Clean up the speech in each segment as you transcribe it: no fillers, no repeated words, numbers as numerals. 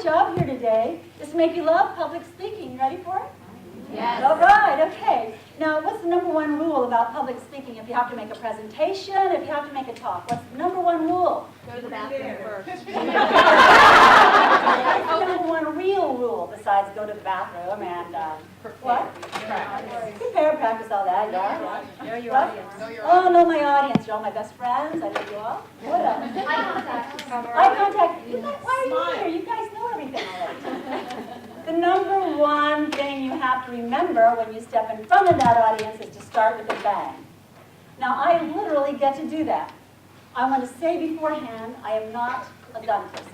job here today is to make you love public speaking. You ready for it? Yes. All right, okay. Now, what's the number one rule about public speaking if you have to make a presentation, if you have to make a talk? What's the number one rule? Go to the bathroom first. What's the number one real rule besides go to the bathroom and, what? Prepare, practice all that, yeah. Know your What? audience. Oh, know my audience. You're all my best friends. I know you all. What else? Eye contact. You guys, why are you here? You guys know everything already. The number one thing you have to remember when you step in front of that audience is to start with a bang. Now, I literally get to do that. I want to say beforehand, I am not a gun person.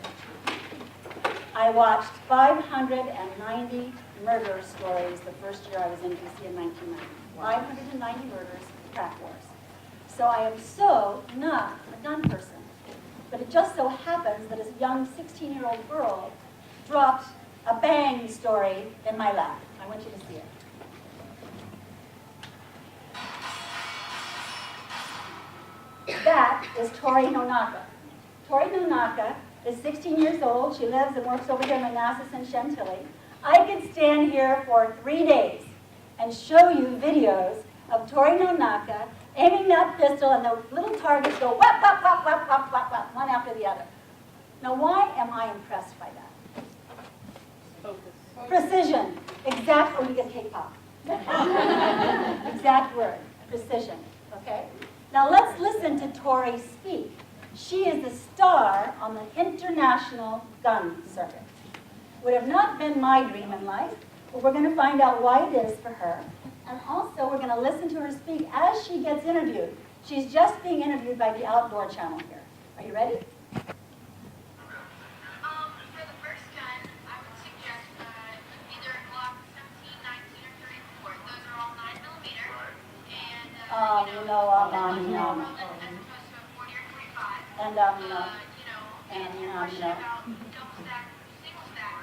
I watched 590 murder stories the first year I was in D.C. in 1990. 590 murders, crack wars. So I am so not a gun person. But it just so happens that as a young 16-year-old girl dropped a bang story in my lap. I want you to see it. That is Tori Nonaka. Tori Nonaka is 16 years old. She lives and works over here in Manassas and Chantilly. I could stand here for 3 days and show you videos of Tori Nonaka aiming that pistol and the little targets go whap, whap, whap, whap, whap, whap, whap, one after the other. Now, why am I impressed by that? Focus. Precision. Exact, oh, you get cake pop. Exact word. Precision. Okay? Now let's listen to Tori speak. She is the star on the international gun circuit. Would have not been my dream in life, but we're going to find out why it is for her. And also we're going to listen to her speak as she gets interviewed. She's just being interviewed by the Outdoor Channel here. Are you ready? For the first gun, I would suggest either a Glock 17, 19, or 34. Those are all 9mm. And, no. as opposed to a 40 or 45. And, And your question about double stack, single stack.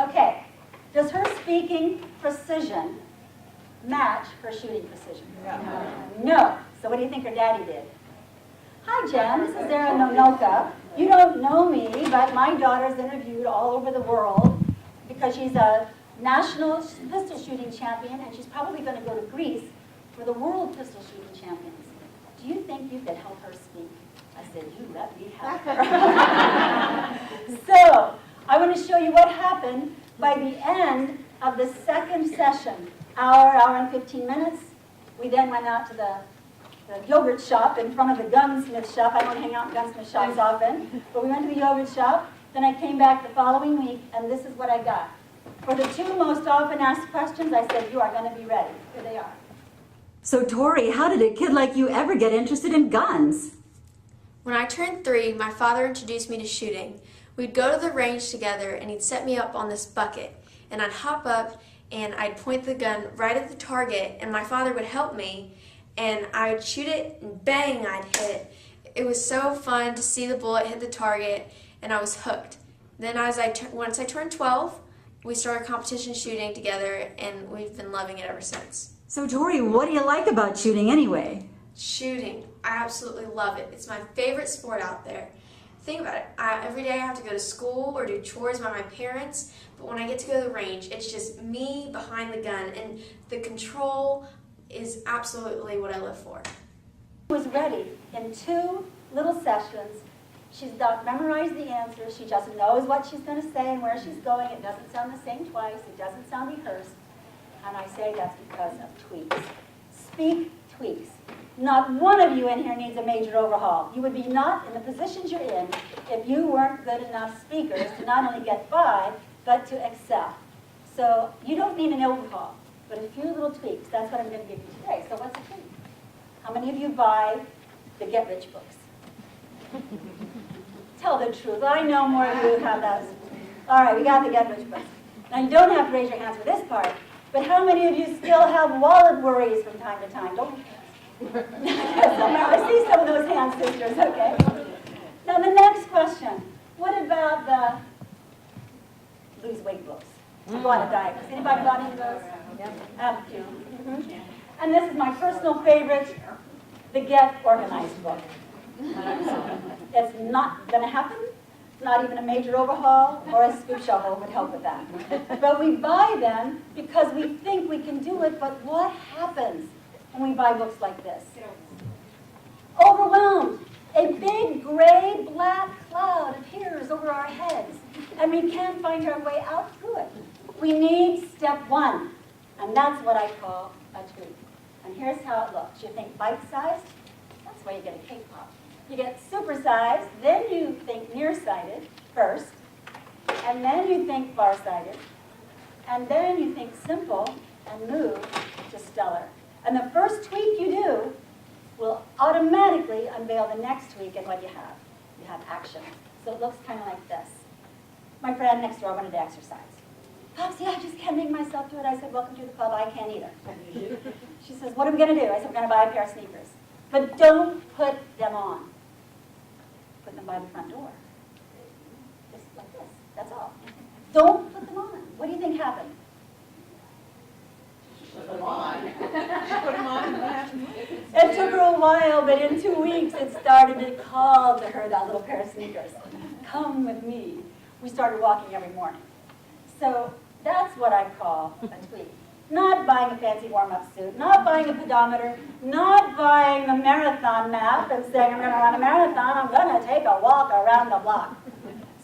Okay. Does her speaking precision match her shooting precision? No. So what do you think her daddy did? Hi, Jen. This is Zara Nonoka. You don't know me, but my daughter's interviewed all over the world because she's a national pistol shooting champion, and she's probably going to go to Greece for the world pistol shooting champions. Do you think you could help her speak? I said, you let me help her. So, I want to show you what happened by the end of the second session. Hour and 15 minutes. We then went out to the yogurt shop in front of the gunsmith shop. I don't hang out in gunsmith shops often, but we went to the yogurt shop. Then I came back the following week, and this is what I got. For the two most often asked questions, I said, you are going to be ready. Here they are. So Tori, how did a kid like you ever get interested in guns? When I turned 3, my father introduced me to shooting. We'd go to the range together, and he'd set me up on this bucket, and I'd hop up and I'd point the gun right at the target, and my father would help me, and I would shoot it, and bang, I'd hit it. It was so fun to see the bullet hit the target, and I was hooked. Then once I turned 12, we started competition shooting together, and we've been loving it ever since. So Tori, what do you like about shooting anyway? Shooting, I absolutely love it. It's my favorite sport out there. Think about it. Every day I have to go to school or do chores by my parents, but when I get to go to the range, it's just me behind the gun, and the control is absolutely what I live for. She was ready in 2 little sessions. She's not memorized the answers. She just knows what she's going to say and where she's going. It doesn't sound the same twice. It doesn't sound rehearsed. And I say that's because of tweaks. Speak tweaks. Not one of you in here needs a major overhaul. You would be not in the positions you're in if you weren't good enough speakers to not only get by, but to excel. So you don't need an overhaul, but a few little tweaks. That's what I'm going to give you today. So what's the tweak? How many of you buy the Get Rich books? Tell the truth. I know more of you have those. All right, we got the Get Rich books. Now you don't have to raise your hands for this part, but how many of you still have wallet worries from time to time? Don't I see some of those hands, sisters, okay. Now the next question. What about the lose weight books? Go on a diet. Has anybody bought any of those? Have a few. And this is my personal favorite, the Get Organized book. It's not going to happen. Not even a major overhaul or a scoop shovel would help with that. But we buy them because we think we can do it, but what happens when we buy books like this? Overwhelmed. A big gray black cloud appears over our heads, and we can't find our way out through it. We need step one, and that's what I call a tweak. And here's how it looks. You think bite-sized? That's why you get a cake pop. You get supersized, then you think nearsighted first, and then you think farsighted, and then you think simple and move to stellar. And the first tweak you do will automatically unveil the next tweak, and what do you have? You have action. So it looks kind of like this. My friend next door wanted to exercise. Popsy, I just can't make myself do it. I said, welcome to the club. I can't either. She says, what are we going to do? I said, we're going to buy a pair of sneakers. But don't put them on. Put them by the front door. Just like this. That's all. Don't put them on. What do you think happened? Put them on. Put them on. It took her a while, but in 2 weeks it started to call to her that little pair of sneakers. Come with me. We started walking every morning. So that's what I call a tweak. Not buying a fancy warm-up suit, not buying a pedometer, not buying a marathon map and saying I'm going to run a marathon, I'm going to take a walk around the block.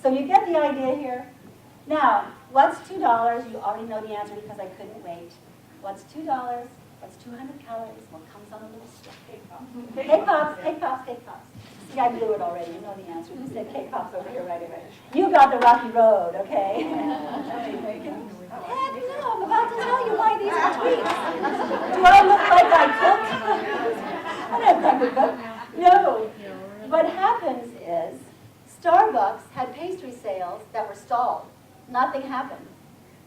So you get the idea here? Now, what's $2? You already know the answer because I couldn't wait. What's $2? What's 200 calories? What comes on a little stick? Cake pops. Cake pops, cake pops, cake pops. See, I blew it already. You know the answer. You said cake pops over here right away. You got the rocky road, okay? Heck no, I'm about to tell you why these are tweaks. Do I look like I cook? I don't think we cook. No. What happens is Starbucks had pastry sales that were stalled. Nothing happened.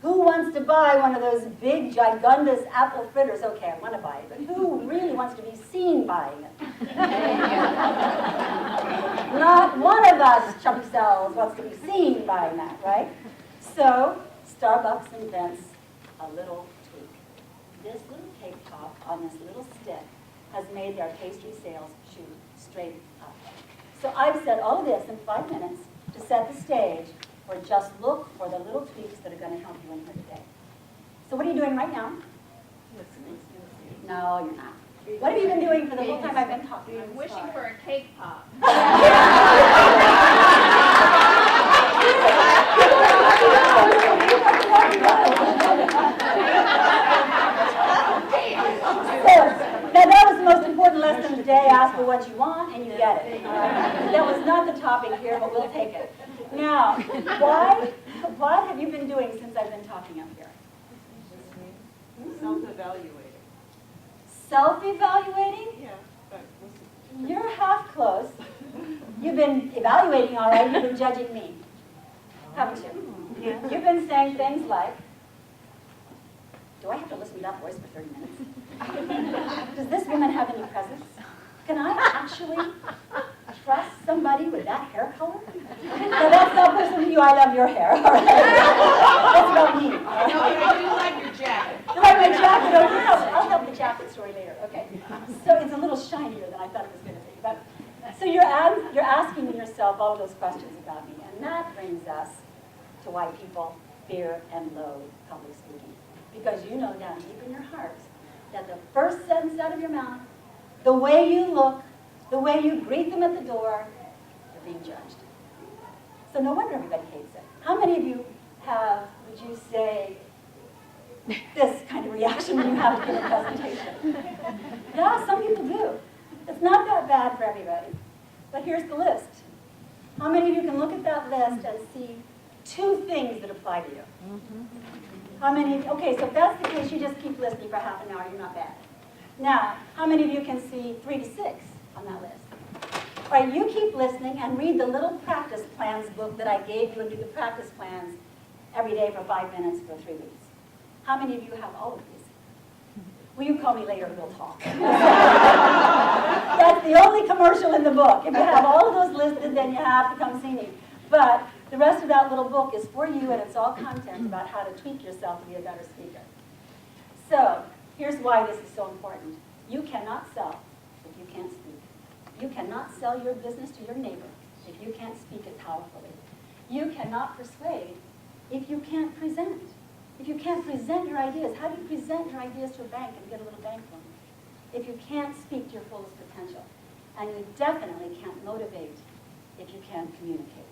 Who wants to buy one of those big, gigundous apple fritters? Okay, I want to buy it, but who really wants to be seen buying it? Not one of us chubby cells wants to be seen buying that, right? So Starbucks invents a little tweak. This little cake top on this little stick has made their pastry sales shoot straight up. So I've said all of this in 5 minutes to set the stage, or just look for the little tweaks that are going to help you in here today. So what are you doing right now? Listening. No, you're not. What have you been doing for the whole time I've been talking? Wishing for a cake pop. Now that was the most important lesson of the day. Ask for what you want and you get it. That was not the topic here, but we'll take it. Now, what have you been doing since I've been talking up here? Self-evaluating. Self-evaluating? Yeah. But You're half close. You've been evaluating all right. You've been judging me. Haven't you? yeah. You've been saying things like, do I have to listen to that voice for 30 minutes? Does this woman have any presence? Can I actually trust somebody with that hair color? No, that's not personally you. I love your hair. All right. That's about me. No, I do like your jacket. You like my jacket? Okay, I'll help the jacket story later. Okay. So it's a little shinier than I thought it was going to be. But so you're asking yourself all of those questions about me, and that brings us to why people fear and loathe public speaking. Because you know down deep in your hearts that the first sentence out of your mouth, the way you look, the way you greet them at the door, you're being judged. So no wonder everybody hates it. How many of you have, would you say, this kind of reaction when you have to give a presentation? Yeah, some people do. It's not that bad for everybody. But here's the list. How many of you can look at that list and see 2 things that apply to you? How many? Okay, so if that's the case, you just keep listening for half an hour. You're not bad. Now, how many of you can see 3 to 6 on that list? All right, you keep listening and read the little practice plans book that I gave you and do the practice plans every day for 5 minutes for 3 weeks. How many of you have all of these? Will you call me later and we'll talk? That's the only commercial in the book. If you have all of those listed, then you have to come see me. But the rest of that little book is for you, and it's all content about how to tweak yourself to be a better speaker. So here's why this is so important. You cannot sell if you can't speak. You cannot sell your business to your neighbor if you can't speak it powerfully. You cannot persuade if you can't present. If you can't present your ideas, how do you present your ideas to a bank and get a little bank loan? If you can't speak to your fullest potential. And you definitely can't motivate if you can't communicate.